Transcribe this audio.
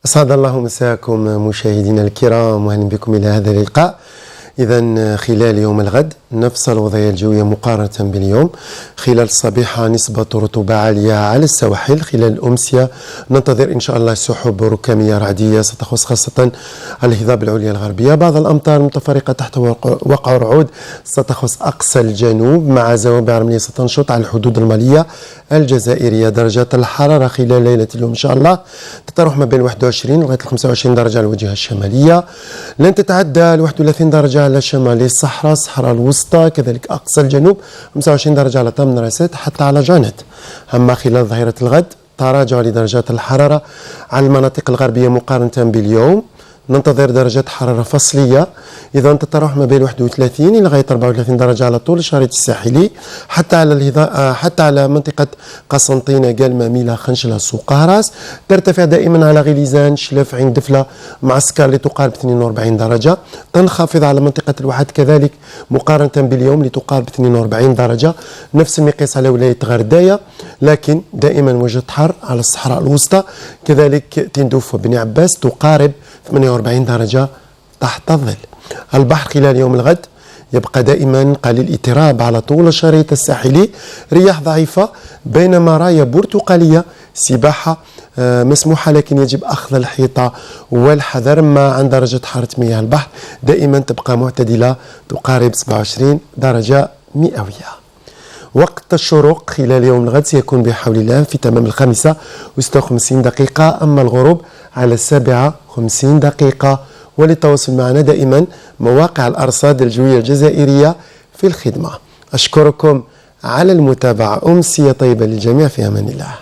أسعد الله مساكم مشاهدينا الكرام، وأهلا بكم إلى هذا اللقاء. إذا خلال يوم الغد نفس الوضعية الجوية مقارنة باليوم. خلال الصبيحة نسبة رطوبة عالية على السواحل. خلال الأمسية ننتظر إن شاء الله سحب ركامية رعدية ستخص خاصة الهضاب العليا الغربية. بعض الأمطار المتفرقة تحت وقع رعود ستخص أقصى الجنوب، مع زوابع رملية ستنشط على الحدود المالية الجزائرية. درجات الحرارة خلال ليلة اليوم إن شاء الله تتراوح ما بين 21 لغاية 25 درجة على الواجهة الشمالية، لن تتعدى 31 درجة على شمال الصحراء الوسطى، كذلك أقصى الجنوب 25 درجة على طمن راسات حتى على جانت. أما خلال ظهيرة الغد تراجع لدرجات الحرارة على المناطق الغربية مقارنة باليوم. ننتظر درجات حرارة فصلية إذا تتراوح ما بين 31 إلى لغاية 34 درجة على طول الشريط الساحلي، حتى على منطقة قسنطينة، قلمة، ميلا، خنشلة، سوق قهراس. ترتفع دائما على غليزان، شلف، عين دفلة، معسكر لتقارب 42 درجة. تنخفض على منطقة الواحد كذلك مقارنة باليوم لتقارب 42 درجة. نفس المقياس على ولاية غرداية، لكن دائما وجد حر على الصحراء الوسطى، كذلك تندوف وبني عباس تقارب 48 درجة تحت الظل. البحر خلال يوم الغد يبقى دائما قليل اضطراب على طول الشريط الساحلي، رياح ضعيفة بينما راية برتقالية، سباحة مسموحة، لكن يجب أخذ الحيطة والحذر. ما عند درجة حرارة مياه البحر دائما تبقى معتدلة تقارب 27 درجة مئوية. وقت الشروق خلال يوم الغد سيكون بحول الله في تمام 5:56 دقيقة، أما الغروب على 7:50 دقيقة. وللتواصل معنا دائما مواقع الأرصاد الجوية الجزائرية في الخدمة. أشكركم على المتابعة، أمسية طيبة للجميع، في أمان الله.